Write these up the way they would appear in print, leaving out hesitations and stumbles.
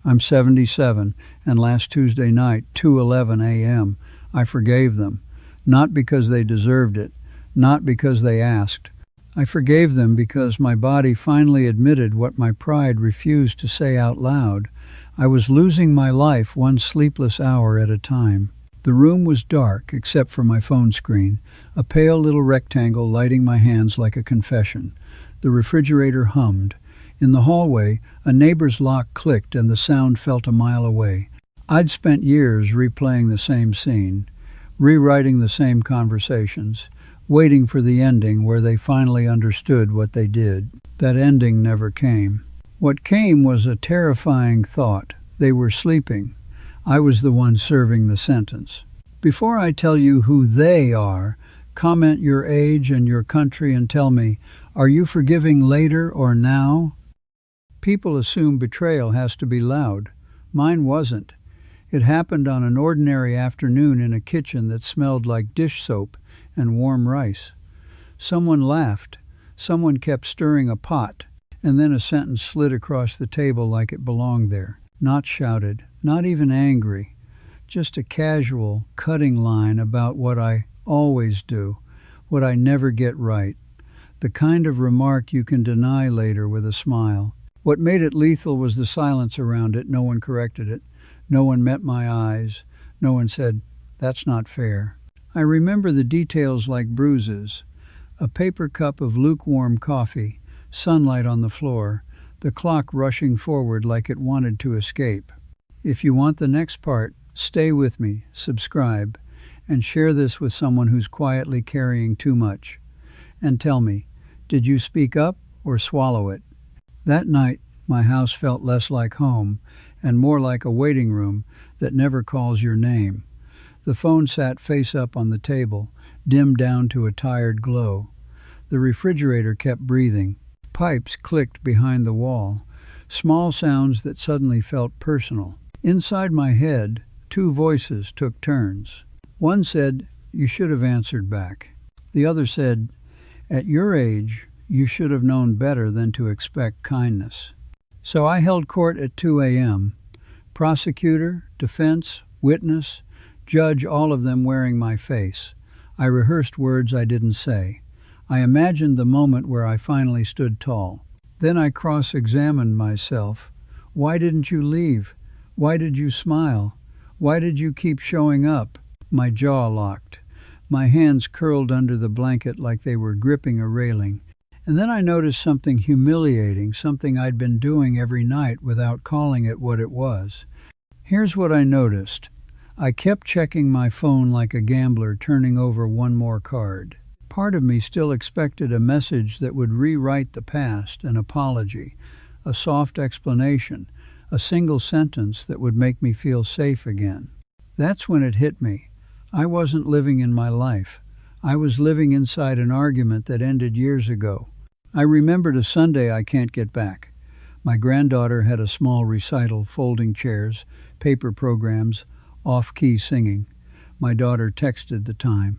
I'm 77, and last Tuesday night, 2:11 a.m., I forgave them, not because they deserved it, not because they asked. I forgave them because my body finally admitted what my pride refused to say out loud. I was losing my life one sleepless hour at a time. The room was dark except for my phone screen, a pale little rectangle lighting my hands like a confession. The refrigerator hummed. In the hallway, a neighbor's lock clicked and the sound felt a mile away. I'd spent years replaying the same scene, rewriting the same conversations, waiting for the ending where they finally understood what they did. That ending never came. What came was a terrifying thought. They were sleeping. I was the one serving the sentence. Before I tell you who they are, comment your age and your country and tell me, are you forgiving later or now? People assume betrayal has to be loud. Mine wasn't. It happened on an ordinary afternoon in a kitchen that smelled like dish soap and warm rice. Someone laughed. Someone kept stirring a pot, and then a sentence slid across the table like it belonged there. Not shouted, not even angry, just a casual, cutting line about what I always do, what I never get right, the kind of remark you can deny later with a smile. What made it lethal was the silence around it. No one corrected it. No one met my eyes. No one said, "That's not fair." I remember the details like bruises. A paper cup of lukewarm coffee, sunlight on the floor, the clock rushing forward like it wanted to escape. If you want the next part, stay with me, subscribe, and share this with someone who's quietly carrying too much. And tell me, did you speak up or swallow it? That night, my house felt less like home and more like a waiting room that never calls your name. The phone sat face up on the table, dimmed down to a tired glow. The refrigerator kept breathing. Pipes clicked behind the wall, small sounds that suddenly felt personal. Inside my head, two voices took turns. One said, "You should have answered back." The other said, "At your age, you should have known better than to expect kindness." So I held court at 2 a.m. Prosecutor, defense, witness, judge, all of them wearing my face. I rehearsed words I didn't say. I imagined the moment where I finally stood tall. Then I cross-examined myself. Why didn't you leave? Why did you smile? Why did you keep showing up? My jaw locked. My hands curled under the blanket like they were gripping a railing. And then I noticed something humiliating, something I'd been doing every night without calling it what it was. Here's what I noticed. I kept checking my phone like a gambler turning over one more card. Part of me still expected a message that would rewrite the past, an apology, a soft explanation, a single sentence that would make me feel safe again. That's when it hit me. I wasn't living in my life. I was living inside an argument that ended years ago. I remembered a Sunday I can't get back. My granddaughter had a small recital, folding chairs, paper programs, off-key singing. My daughter texted the time.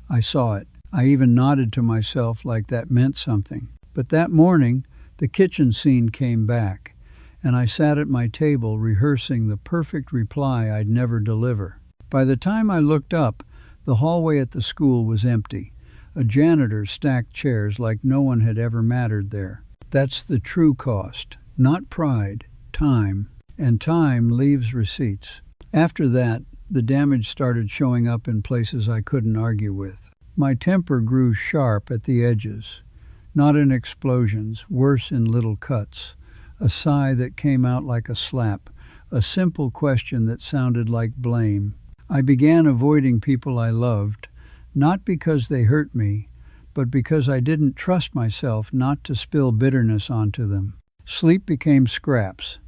I saw it. I even nodded to myself like that meant something. But that morning, the kitchen scene came back, and I sat at my table rehearsing the perfect reply I'd never deliver. By the time I looked up, the hallway at the school was empty. A janitor stacked chairs like no one had ever mattered there. That's the true cost, not pride, time. And time leaves receipts. After that, the damage started showing up in places I couldn't argue with. My temper grew sharp at the edges, not in explosions, worse in little cuts. A sigh that came out like a slap, a simple question that sounded like blame. I began avoiding people I loved, not because they hurt me, but because I didn't trust myself not to spill bitterness onto them. Sleep became scraps.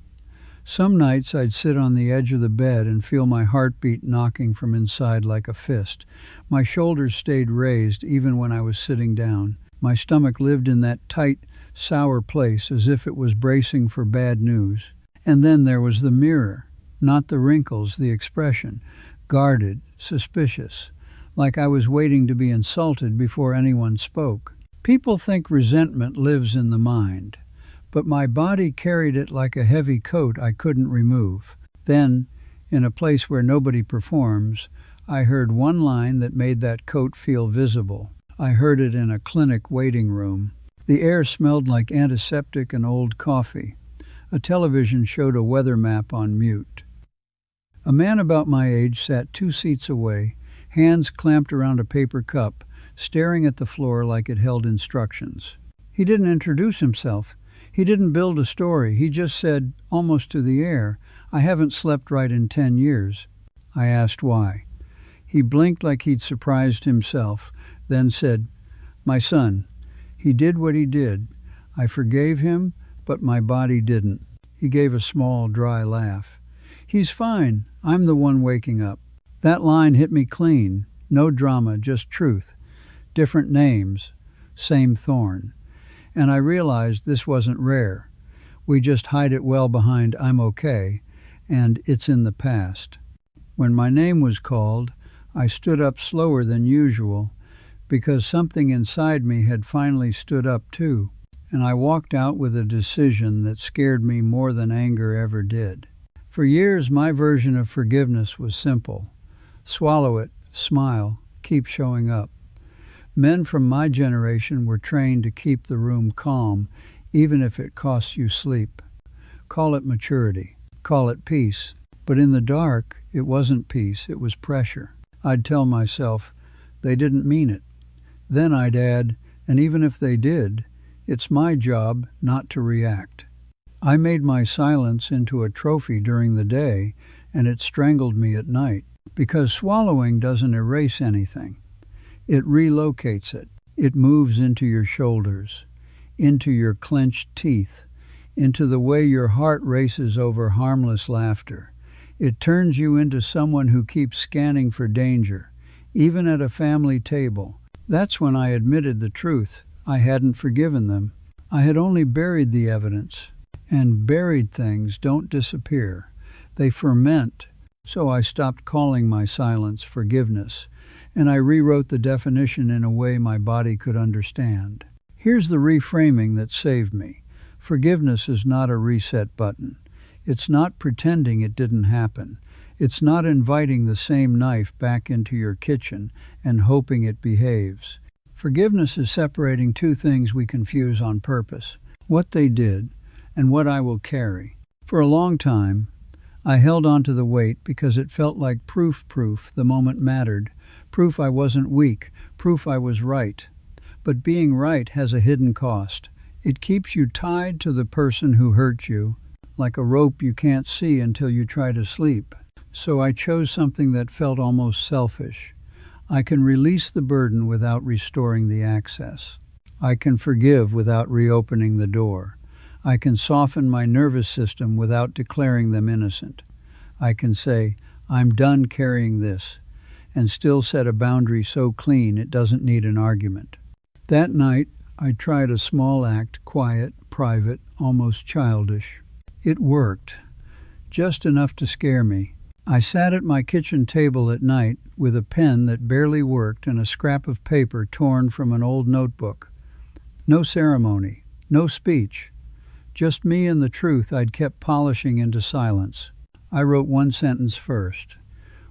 Some nights I'd sit on the edge of the bed and feel my heartbeat knocking from inside like a fist. My shoulders stayed raised even when I was sitting down. My stomach lived in that tight, sour place as if it was bracing for bad news. And then there was the mirror, not the wrinkles, the expression, guarded, suspicious, like I was waiting to be insulted before anyone spoke. People think resentment lives in the mind, but my body carried it like a heavy coat I couldn't remove. Then, in a place where nobody performs, I heard one line that made that coat feel visible. I heard it in a clinic waiting room. The air smelled like antiseptic and old coffee. A television showed a weather map on mute. A man about my age sat 2 seats away, hands clamped around a paper cup, staring at the floor like it held instructions. He didn't introduce himself. He didn't build a story. He just said, almost to the air, "I haven't slept right in 10 years. I asked why. He blinked like he'd surprised himself, then said, "My son. He did what he did. I forgave him, but my body didn't." He gave a small, dry laugh. "He's fine. I'm the one waking up." That line hit me clean. No drama, just truth. Different names, same thorn. And I realized this wasn't rare. We just hide it well behind "I'm okay," and "it's in the past." When my name was called, I stood up slower than usual, because something inside me had finally stood up too, and I walked out with a decision that scared me more than anger ever did. For years, my version of forgiveness was simple. Swallow it, smile, keep showing up. Men from my generation were trained to keep the room calm, even if it costs you sleep. Call it maturity. Call it peace. But in the dark, it wasn't peace, it was pressure. I'd tell myself, they didn't mean it. Then I'd add, and even if they did, it's my job not to react. I made my silence into a trophy during the day, and it strangled me at night. Because swallowing doesn't erase anything. It relocates it. It moves into your shoulders, into your clenched teeth, into the way your heart races over harmless laughter. It turns you into someone who keeps scanning for danger, even at a family table. That's when I admitted the truth. I hadn't forgiven them. I had only buried the evidence. And buried things don't disappear. They ferment. So I stopped calling my silence forgiveness, and I rewrote the definition in a way my body could understand. Here's the reframing that saved me. Forgiveness is not a reset button. It's not pretending it didn't happen. It's not inviting the same knife back into your kitchen and hoping it behaves. Forgiveness is separating 2 things we confuse on purpose: what they did and what I will carry. For a long time, I held on to the weight because it felt like proof the moment mattered, proof I wasn't weak, proof I was right. But being right has a hidden cost. It keeps you tied to the person who hurt you, like a rope you can't see until you try to sleep. So I chose something that felt almost selfish. I can release the burden without restoring the access. I can forgive without reopening the door. I can soften my nervous system without declaring them innocent. I can say, "I'm done carrying this," and still set a boundary so clean it doesn't need an argument. That night, I tried a small act, quiet, private, almost childish. It worked, just enough to scare me. I sat at my kitchen table at night with a pen that barely worked and a scrap of paper torn from an old notebook. No ceremony, no speech. Just me and the truth I'd kept polishing into silence. I wrote one sentence first.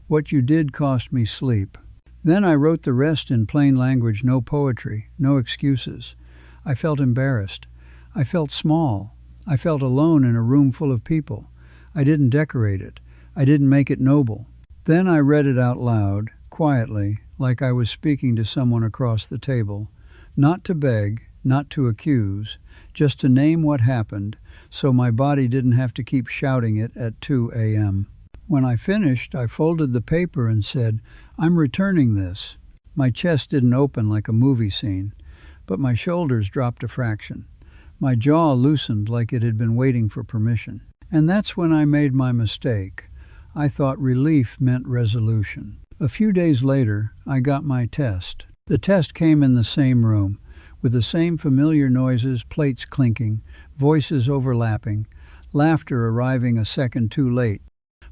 "What you did cost me sleep." Then I wrote the rest in plain language, no poetry, no excuses. I felt embarrassed. I felt small. I felt alone in a room full of people. I didn't decorate it. I didn't make it noble. Then I read it out loud, quietly, like I was speaking to someone across the table. Not to beg, not to accuse, just to name what happened, so my body didn't have to keep shouting it at 2 a.m. When I finished, I folded the paper and said, "I'm returning this." My chest didn't open like a movie scene, but my shoulders dropped a fraction. My jaw loosened like it had been waiting for permission. And that's when I made my mistake. I thought relief meant resolution. A few days later, I got my test. The test came in the same room, with the same familiar noises, plates clinking, voices overlapping, laughter arriving a second too late.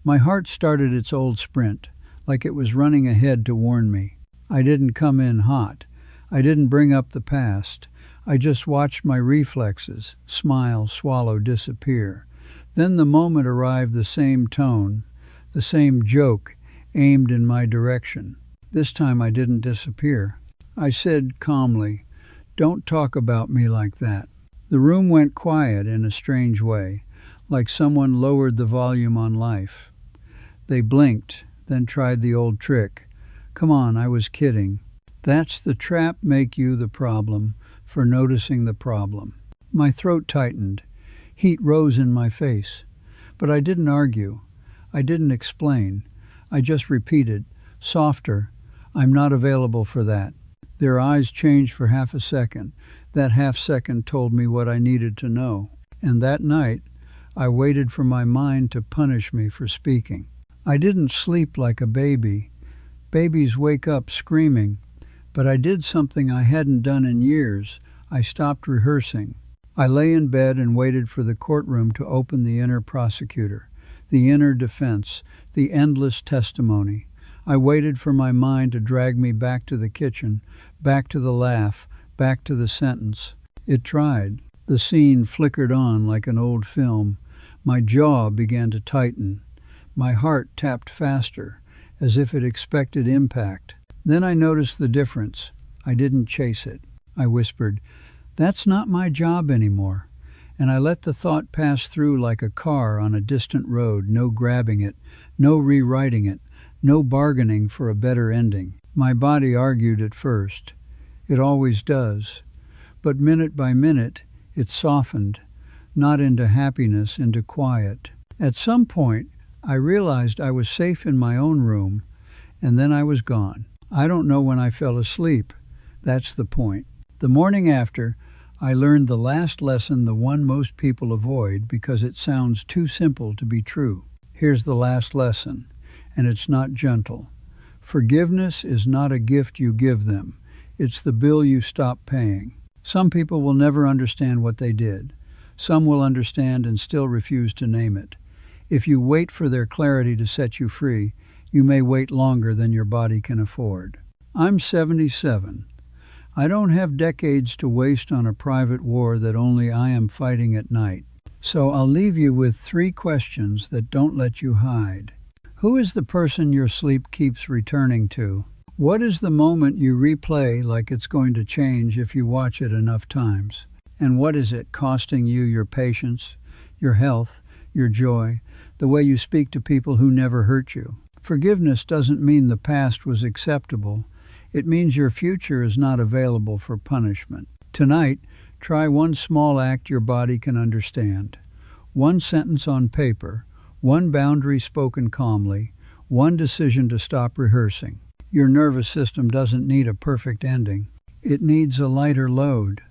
My heart started its old sprint, like it was running ahead to warn me. I didn't come in hot. I didn't bring up the past. I just watched my reflexes, smile, swallow, disappear. Then the moment arrived, the same tone, the same joke, aimed in my direction. This time I didn't disappear. I said calmly, "Don't talk about me like that." The room went quiet in a strange way, like someone lowered the volume on life. They blinked, then tried the old trick. "Come on, I was kidding." That's the trap, make you the problem for noticing the problem. My throat tightened. Heat rose in my face. But I didn't argue. I didn't explain. I just repeated, softer, "I'm not available for that." Their eyes changed for half a second. That half second told me what I needed to know. And that night, I waited for my mind to punish me for speaking. I didn't sleep like a baby. Babies wake up screaming. But I did something I hadn't done in years. I stopped rehearsing. I lay in bed and waited for the courtroom to open, the inner prosecutor, the inner defense, the endless testimony. I waited for my mind to drag me back to the kitchen, back to the laugh, back to the sentence. It tried. The scene flickered on like an old film. My jaw began to tighten. My heart tapped faster, as if it expected impact. Then I noticed the difference. I didn't chase it. I whispered, "That's not my job anymore." And I let the thought pass through like a car on a distant road, no grabbing it, no rewriting it, no bargaining for a better ending. My body argued at first. It always does. But minute by minute, it softened, not into happiness, into quiet. At some point, I realized I was safe in my own room, and then I was gone. I don't know when I fell asleep. That's the point. The morning after, I learned the last lesson, the one most people avoid because it sounds too simple to be true. Here's the last lesson, and it's not gentle. Forgiveness is not a gift you give them. It's the bill you stop paying. Some people will never understand what they did. Some will understand and still refuse to name it. If you wait for their clarity to set you free, you may wait longer than your body can afford. I'm 77. I don't have decades to waste on a private war that only I am fighting at night. So I'll leave you with 3 questions that don't let you hide. Who is the person your sleep keeps returning to? What is the moment you replay like it's going to change if you watch it enough times? And what is it costing you your patience, your health, your joy, the way you speak to people who never hurt you? Forgiveness doesn't mean the past was acceptable. It means your future is not available for punishment. Tonight, try one small act your body can understand. One sentence on paper, one boundary spoken calmly, one decision to stop rehearsing. Your nervous system doesn't need a perfect ending. It needs a lighter load.